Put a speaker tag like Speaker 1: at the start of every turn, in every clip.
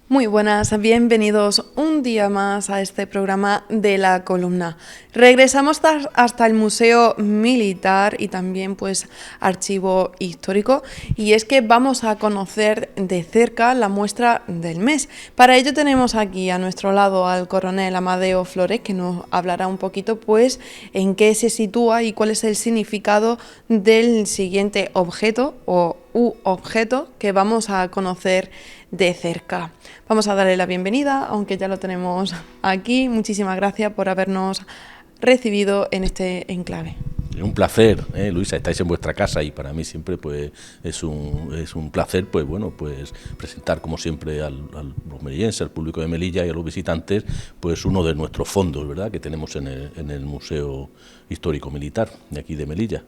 Speaker 1: Muy buenas, bienvenidos un día más a este programa de La Columna. Regresamos hasta el Museo Militar y también pues Archivo Histórico, y es que vamos a conocer de cerca la muestra del mes. Para ello tenemos aquí a nuestro lado al coronel Amadeo Flores, que nos hablará un poquito pues en qué se sitúa y cuál es el significado del siguiente objeto o objeto que vamos a conocer de cerca. Vamos a darle la bienvenida, aunque ya lo tenemos aquí. Muchísimas gracias por habernos recibido en este enclave.
Speaker 2: Un placer, Luisa, estáis en vuestra casa y para mí siempre pues es un placer pues bueno pues presentar como siempre a los melillenses, al público de Melilla y a los visitantes pues uno de nuestros fondos, ¿verdad?, que tenemos en el Museo Histórico Militar de aquí de Melilla.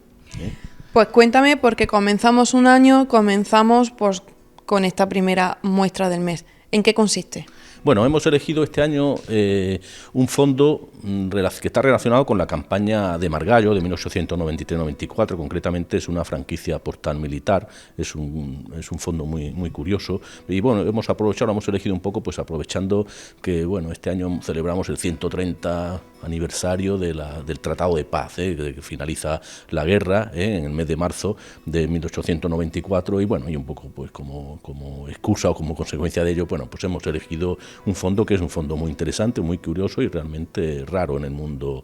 Speaker 1: Pues cuéntame, porque comenzamos un año, comenzamos pues con esta primera muestra del mes. ¿En qué consiste?
Speaker 2: Bueno, hemos elegido este año un fondo que está relacionado con la campaña de Margallo de 1893-94, concretamente es una franquicia postal militar, es un fondo muy curioso, y bueno, hemos elegido un poco pues aprovechando que bueno, este año celebramos el 130 aniversario del Tratado de Paz, que finaliza la guerra en el mes de marzo de 1894, y bueno, y un poco pues como excusa o como consecuencia de ello, bueno, pues hemos elegido un fondo que es un fondo muy interesante, muy curioso y realmente raro en el mundo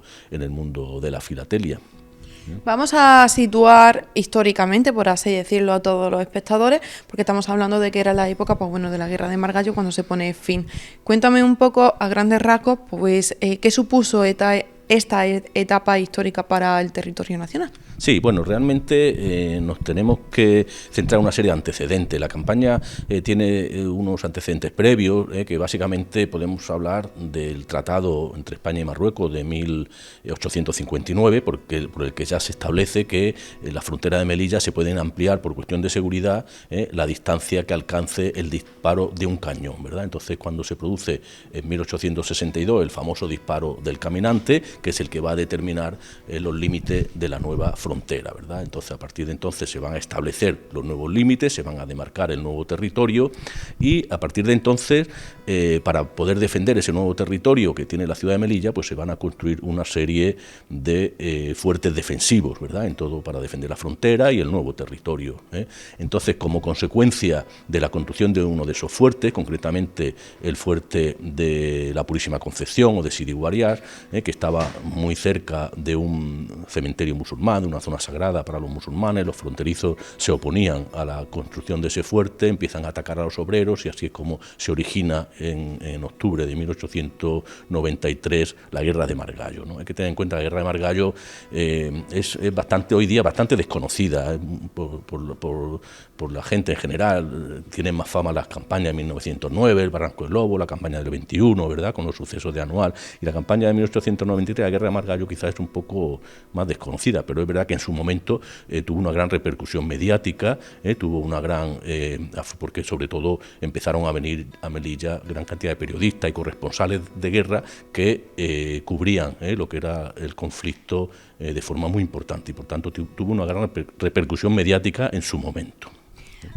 Speaker 2: de la filatelia.
Speaker 1: Vamos a situar históricamente, por así decirlo, a todos los espectadores, porque estamos hablando de que era la época, pues bueno, de la guerra de Margallo, cuando se pone fin. Cuéntame un poco, a grandes rasgos, pues qué supuso esta etapa histórica para el territorio nacional.
Speaker 2: Sí, bueno, realmente nos tenemos que centrar en una serie de antecedentes. La campaña tiene unos antecedentes previos, que básicamente podemos hablar del tratado entre España y Marruecos de 1859, por el que ya se establece que la frontera de Melilla se pueden ampliar por cuestión de seguridad la distancia que alcance el disparo de un cañón, ¿verdad? Entonces, cuando se produce en 1862 el famoso disparo del caminante, que es el que va a determinar los límites de la nueva frontera, ¿verdad? Entonces, a partir de entonces se van a establecer los nuevos límites, se van a demarcar el nuevo territorio y a partir de entonces, para poder defender ese nuevo territorio que tiene la ciudad de Melilla, pues se van a construir una serie de fuertes defensivos, ¿verdad? En todo para defender la frontera y el nuevo territorio. Entonces, como consecuencia de la construcción de uno de esos fuertes, concretamente el fuerte de la Purísima Concepción o de Sidi Guarias, que estaba muy cerca de un cementerio musulmán, de una zona sagrada para los musulmanes, los fronterizos se oponían a la construcción de ese fuerte, empiezan a atacar a los obreros y así es como se origina en octubre de 1893 la guerra de Margallo, ¿no? Hay que tener en cuenta que la guerra de Margallo es bastante hoy día bastante desconocida por la gente en general. Tienen más fama las campañas de 1909, el Barranco del Lobo, la campaña del 21, ¿verdad?, con los sucesos de Anual, y la campaña de 1893, la guerra de Margallo, quizás es un poco más desconocida, pero es verdad que en su momento tuvo una gran repercusión mediática, tuvo una gran, porque sobre todo empezaron a venir a Melilla gran cantidad de periodistas y corresponsales de guerra que cubrían lo que era el conflicto de forma muy importante y por tanto tuvo una gran repercusión mediática en su momento.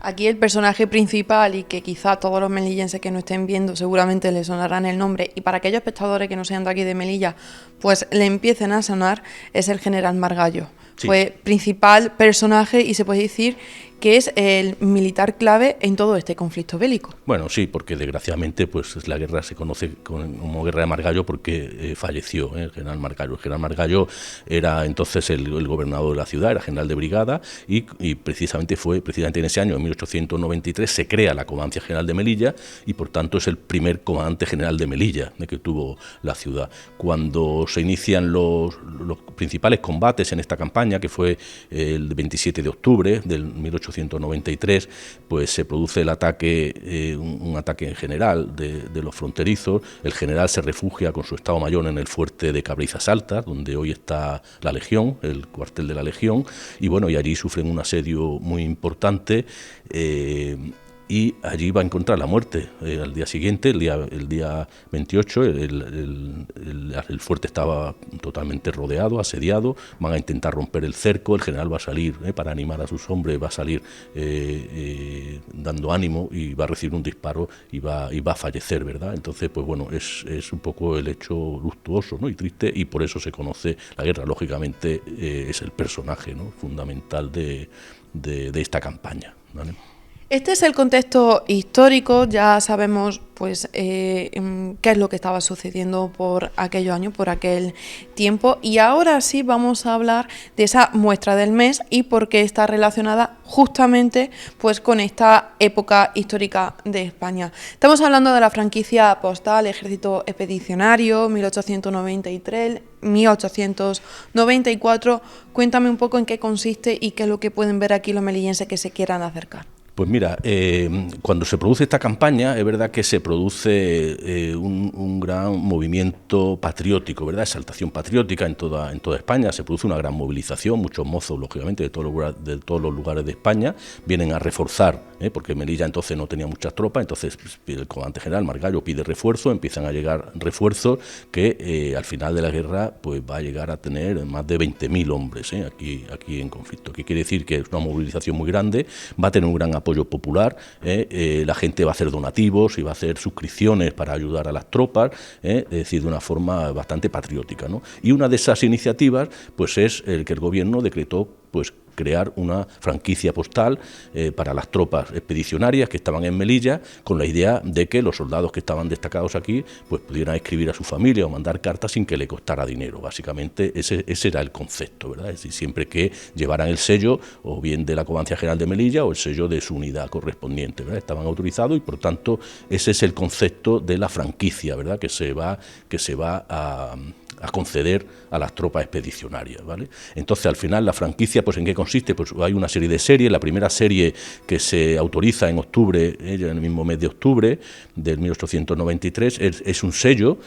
Speaker 1: Aquí el personaje principal, y que quizá todos los melillenses que nos estén viendo seguramente les sonarán el nombre, y para aquellos espectadores que no sean de aquí de Melilla, pues le empiecen a sonar, es el general Margallo. Sí. Fue principal personaje y se puede decir que es el militar clave en todo este conflicto bélico.
Speaker 2: Bueno, sí, porque desgraciadamente pues la guerra se conoce como guerra de Margallo porque falleció el general Margallo. El general Margallo era entonces el gobernador de la ciudad, era general de brigada y precisamente en ese año, en 1893, se crea la Comandancia General de Melilla y por tanto es el primer comandante general de Melilla que tuvo la ciudad. Cuando se inician los principales combates en esta campaña, España, que fue el 27 de octubre del 1893, pues se produce el ataque, un ataque en general de los fronterizos. El general se refugia con su Estado Mayor en el fuerte de Cabrizas Altas, donde hoy está la Legión, el cuartel de la Legión, y bueno, y allí sufren un asedio muy importante. Y allí va a encontrar la muerte. Al día siguiente, el día 28, el fuerte estaba totalmente rodeado, asediado, van a intentar romper el cerco, el general va a salir, para animar a sus hombres, va a salir dando ánimo y va a recibir un disparo y va a fallecer, ¿verdad? Entonces, pues bueno, es un poco el hecho luctuoso, ¿no?, y triste, y por eso se conoce la guerra. Lógicamente es el personaje, ¿no?, fundamental de esta campaña, ¿vale?
Speaker 1: Este es el contexto histórico, ya sabemos pues qué es lo que estaba sucediendo por aquellos años, por aquel tiempo, y ahora sí vamos a hablar de esa muestra del mes y por qué está relacionada justamente pues con esta época histórica de España. Estamos hablando de la franquicia postal Ejército Expedicionario 1893-1894. Cuéntame un poco en qué consiste y qué es lo que pueden ver aquí los melillenses que se quieran acercar.
Speaker 2: Pues mira, cuando se produce esta campaña, es verdad que se produce un gran movimiento patriótico, ¿verdad? Exaltación patriótica en toda España. Se produce una gran movilización, muchos mozos, lógicamente, de todos los lugares de España, vienen a reforzar, porque Melilla entonces no tenía muchas tropas, entonces el comandante general Margallo pide refuerzo, empiezan a llegar refuerzos que al final de la guerra pues va a llegar a tener más de 20.000 hombres aquí en conflicto. ¿Qué quiere decir? Que es una movilización muy grande, va a tener un gran apoyo popular, la gente va a hacer donativos y va a hacer suscripciones para ayudar a las tropas, es decir, de una forma bastante patriótica, ¿no? Y una de esas iniciativas pues es el que el gobierno decretó pues crear una franquicia postal para las tropas expedicionarias que estaban en Melilla, con la idea de que los soldados que estaban destacados aquí pues pudieran escribir a su familia o mandar cartas sin que le costara dinero. Básicamente ese era el concepto, ¿verdad? Es decir, siempre que llevaran el sello o bien de la Comandancia General de Melilla o el sello de su unidad correspondiente, ¿verdad? Estaban autorizados y por tanto ese es el concepto de la franquicia, ¿verdad?, que se va a conceder a las tropas expedicionarias, ¿vale? Entonces, al final, la franquicia, pues ¿en qué consiste? Pues hay una serie de series. La primera serie que se autoriza en octubre, en el mismo mes de octubre del 1893, es un sello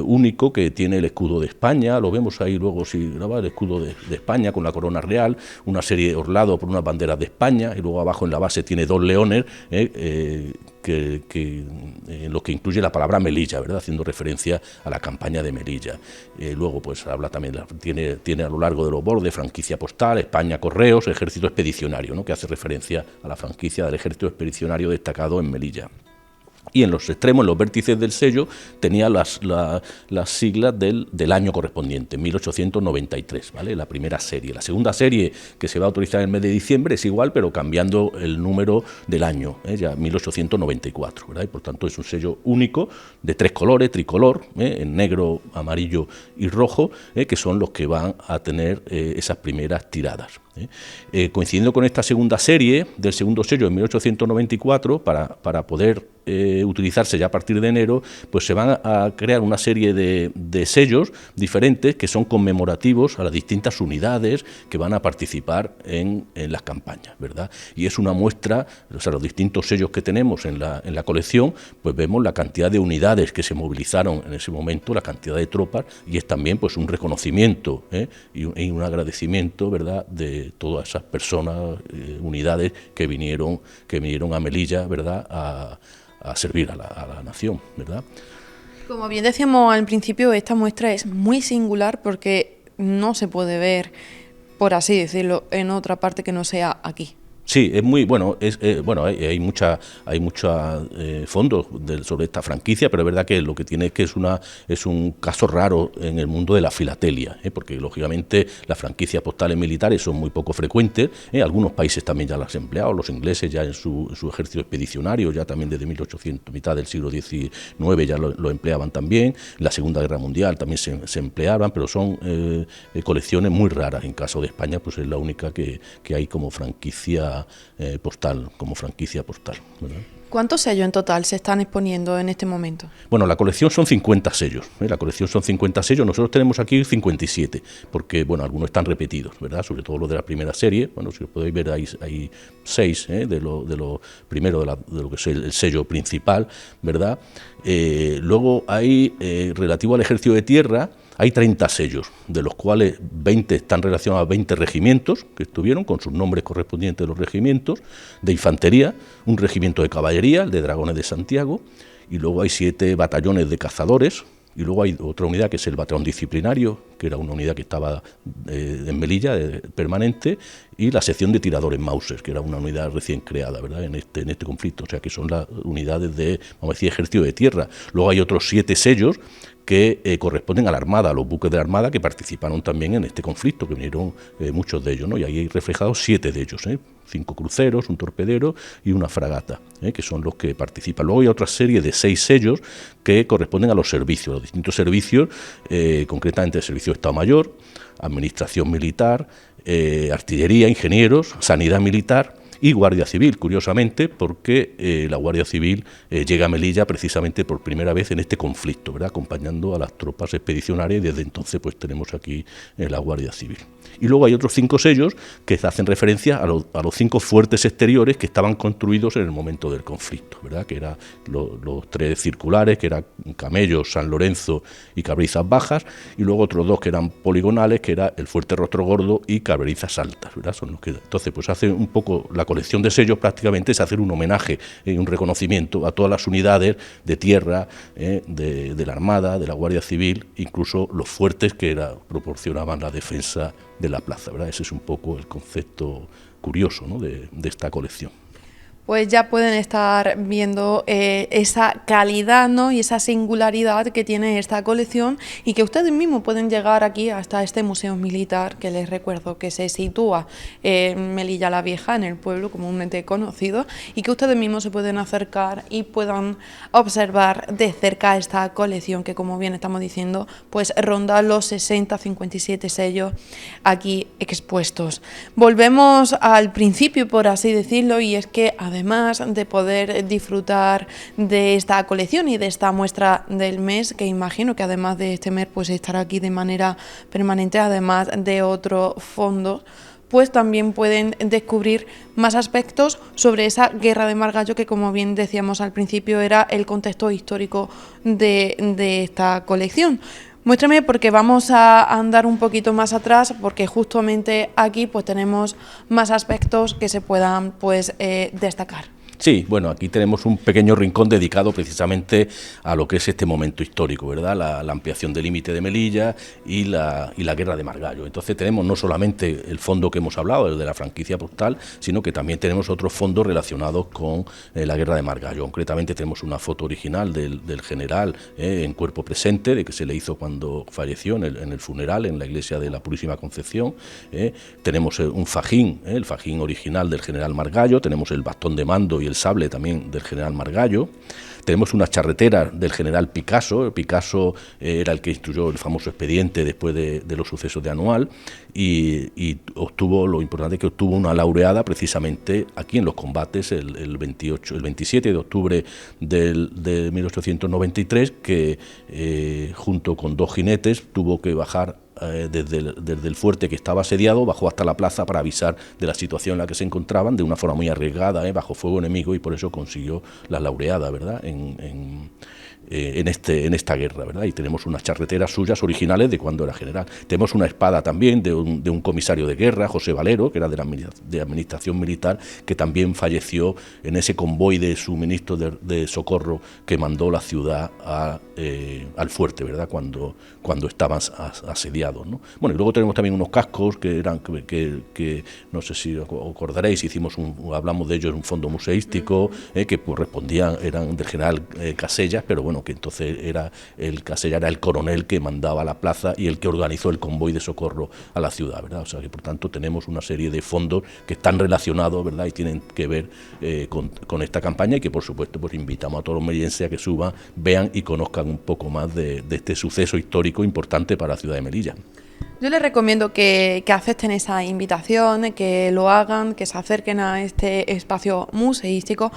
Speaker 2: único que tiene el escudo de España, lo vemos ahí luego, si graba el escudo de España con la corona real, una serie orlado por unas banderas de España, y luego abajo en la base tiene 2 leones, en lo que incluye la palabra Melilla, ¿verdad?, haciendo referencia a la campaña de Melilla. Luego pues habla también, tiene a lo largo de los bordes franquicia postal, España Correos, Ejército Expedicionario, ¿no?, que hace referencia a la franquicia del Ejército Expedicionario destacado en Melilla. Y en los extremos, en los vértices del sello, tenía las siglas del año correspondiente, 1893, ¿vale?, la primera serie. La segunda serie, que se va a autorizar en el mes de diciembre, es igual, pero cambiando el número del año, ya 1894, ¿verdad? Y por tanto es un sello único, de 3 colores, tricolor, en negro, amarillo y rojo, que son los que van a tener esas primeras tiradas. Coincidiendo con esta segunda serie, del segundo sello en 1894, para poder utilizarse ya a partir de enero, pues se van a crear una serie de sellos diferentes que son conmemorativos a las distintas unidades que van a participar en las campañas, ¿verdad? Y es una muestra, o sea, los distintos sellos que tenemos en la colección, pues vemos la cantidad de unidades que se movilizaron en ese momento, la cantidad de tropas, y es también pues un reconocimiento y un agradecimiento, ¿verdad?, de todas esas personas, unidades que vinieron a Melilla, ¿verdad?, a servir a la nación, ¿verdad?
Speaker 1: Como bien decíamos al principio, esta muestra es muy singular porque no se puede ver, por así decirlo, en otra parte que no sea aquí.
Speaker 2: Sí, es muy bueno. Hay mucha fondos sobre esta franquicia, pero es verdad que lo que tiene es que es un caso raro en el mundo de la filatelia, porque lógicamente las franquicias postales militares son muy poco frecuentes. Algunos países también ya las han empleado, los ingleses ya en su ejército expedicionario, ya también desde 1800, mitad del siglo XIX ya lo empleaban también. En la Segunda Guerra Mundial también se empleaban, pero son colecciones muy raras. En caso de España, pues es la única que hay como franquicia marca postal, como franquicia postal, ¿verdad?
Speaker 1: ¿Cuántos sellos en total se están exponiendo en este momento?
Speaker 2: Bueno, la colección son 50 sellos, la colección son 50 sellos, nosotros tenemos aquí 57, porque, bueno, algunos están repetidos, ¿verdad? Sobre todo los de la primera serie, bueno, si os podéis ver, hay 6 de lo primero, de lo que es el sello principal, ¿verdad? Luego hay, relativo al ejército de tierra, hay 30 sellos, de los cuales 20 están relacionados a 20 regimientos que estuvieron con sus nombres correspondientes de los regimientos, de infantería, un regimiento de caballería, el de Dragones de Santiago, y luego hay 7 batallones de cazadores, y luego hay otra unidad que es el batallón disciplinario, que era una unidad que estaba en Melilla, permanente, y la sección de tiradores Mauser, que era una unidad recién creada, ¿verdad?, en este conflicto, o sea que son las unidades de, vamos a decir, ejército de tierra. Luego hay otros 7 sellos que corresponden a la Armada, a los buques de la Armada que participaron también en este conflicto, que vinieron muchos de ellos, ¿no? Y ahí hay reflejados 7 de ellos, 5 cruceros, un torpedero y una fragata, que son los que participan. Luego hay otra serie de 6 sellos que corresponden a los servicios, los distintos servicios, concretamente el Servicio de Estado Mayor, Administración Militar, Artillería, Ingenieros, Sanidad Militar y Guardia Civil, curiosamente, porque la Guardia Civil llega a Melilla precisamente por primera vez en este conflicto, ¿verdad?, acompañando a las tropas expedicionarias, y desde entonces pues tenemos aquí la Guardia Civil. Y luego hay otros 5 sellos que hacen referencia a los 5 fuertes exteriores que estaban construidos en el momento del conflicto, ¿verdad?, que eran los 3 circulares, que eran Camellos, San Lorenzo y Cabrizas Bajas, y luego otros 2 que eran poligonales, que era el Fuerte Rostro Gordo y Cabrizas Altas, ¿verdad? Son los que, entonces, pues hace un poco la colección de sellos, prácticamente es hacer un homenaje y un reconocimiento a todas las unidades de tierra, de la Armada, de la Guardia Civil, incluso los fuertes que proporcionaban la defensa de la plaza, ¿verdad? Ese es un poco el concepto curioso, ¿no?, de esta colección.
Speaker 1: Pues ya pueden estar viendo esa calidad, ¿no?, y esa singularidad que tiene esta colección, y que ustedes mismos pueden llegar aquí hasta este museo militar, que les recuerdo que se sitúa en Melilla la Vieja, en el pueblo comúnmente conocido, y que ustedes mismos se pueden acercar y puedan observar de cerca esta colección que, como bien estamos diciendo, pues ronda los 60-57 sellos aquí expuestos. Volvemos al principio, por así decirlo, y es que además de poder disfrutar de esta colección y de esta muestra del mes, que imagino que además de este mes pues estará aquí de manera permanente, además de otro fondo, pues también pueden descubrir más aspectos sobre esa guerra de Margallo, que, como bien decíamos al principio, era el contexto histórico de esta colección. Muéstrame, porque vamos a andar un poquito más atrás, porque justamente aquí pues tenemos más aspectos que se puedan pues destacar.
Speaker 2: Sí, bueno, aquí tenemos un pequeño rincón dedicado precisamente a lo que es este momento histórico, ¿verdad? La ampliación del límite de Melilla y la guerra de Margallo. Entonces tenemos no solamente el fondo que hemos hablado, el de la franquicia postal, sino que también tenemos otros fondos relacionados con la guerra de Margallo. Concretamente tenemos una foto original del general en cuerpo presente, de que se le hizo cuando falleció en el funeral en la iglesia de la Purísima Concepción. Tenemos un fajín, el fajín original del general Margallo, tenemos el bastón de mando y el sable también del general Margallo. Tenemos unas charreteras del general Picasso. Picasso era el que instruyó el famoso expediente después de los sucesos de Anual, y obtuvo, lo importante es que obtuvo una laureada precisamente aquí en los combates el 27 de octubre de 1893, que junto con 2 jinetes tuvo que bajar desde el fuerte que estaba asediado, bajó hasta la plaza para avisar de la situación en la que se encontraban, de una forma muy arriesgada, bajo fuego enemigo, y por eso consiguió la laureada, ¿verdad?, en esta guerra, ¿verdad? Y tenemos unas charreteras suyas originales de cuando era general. Tenemos una espada también de un comisario de guerra, José Valero, que era de la administración militar, que también falleció en ese convoy de suministro de socorro que mandó la ciudad al fuerte, ¿verdad?, cuando estaban asediados, ¿no? Bueno, y luego tenemos también unos cascos que eran que no sé si os acordaréis, hablamos de ellos en un fondo museístico, que correspondían, eran del general Casellas, pero bueno, que entonces Casellas era el coronel que mandaba a la plaza y el que organizó el convoy de socorro a la ciudad, ¿verdad? O sea que por tanto tenemos una serie de fondos que están relacionados, ¿verdad?, y tienen que ver con esta campaña, y que por supuesto pues invitamos a todos los melillenses a que suban, vean y conozcan un poco más de este suceso histórico importante para la ciudad de Melilla.
Speaker 1: Yo les recomiendo que acepten esa invitación, que lo hagan, que se acerquen a este espacio museístico,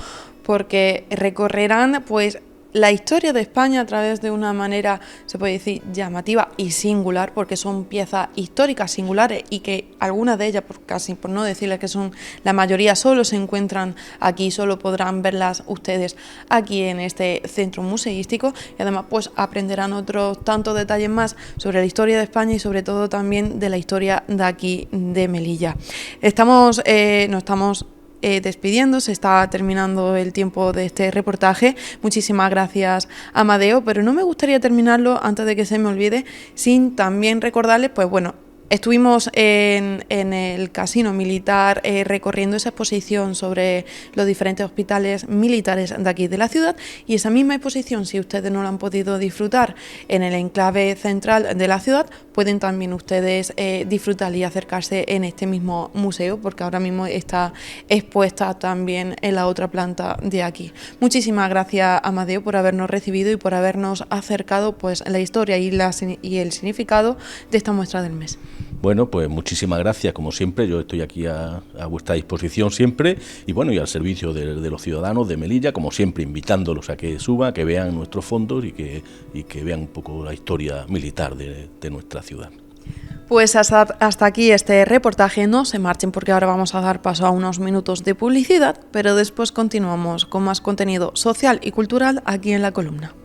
Speaker 1: porque recorrerán pues la historia de España a través de una manera, se puede decir, llamativa y singular, porque son piezas históricas singulares y que algunas de ellas, casi por no decirles que son la mayoría, solo se encuentran aquí, solo podrán verlas ustedes aquí en este centro museístico, y además pues aprenderán otros tantos detalles más sobre la historia de España y sobre todo también de la historia de aquí de Melilla. No estamos despidiendo, se está terminando el tiempo de este reportaje. Muchísimas gracias, Amadeo, pero no me gustaría terminarlo antes de que se me olvide sin también recordarles, pues bueno, estuvimos en el Casino Militar recorriendo esa exposición sobre los diferentes hospitales militares de aquí de la ciudad, y esa misma exposición, si ustedes no la han podido disfrutar en el enclave central de la ciudad, pueden también ustedes disfrutar y acercarse en este mismo museo, porque ahora mismo está expuesta también en la otra planta de aquí. Muchísimas gracias, Amadeo, por habernos recibido y por habernos acercado pues la historia y el significado de esta muestra del mes.
Speaker 2: Bueno, pues muchísimas gracias, como siempre, yo estoy aquí a vuestra disposición siempre, y bueno, y al servicio de los ciudadanos de Melilla, como siempre, invitándolos a que suban, que vean nuestros fondos y que vean un poco la historia militar de nuestra ciudad.
Speaker 1: Pues hasta aquí este reportaje. No se marchen porque ahora vamos a dar paso a unos minutos de publicidad, pero después continuamos con más contenido social y cultural aquí en La Columna.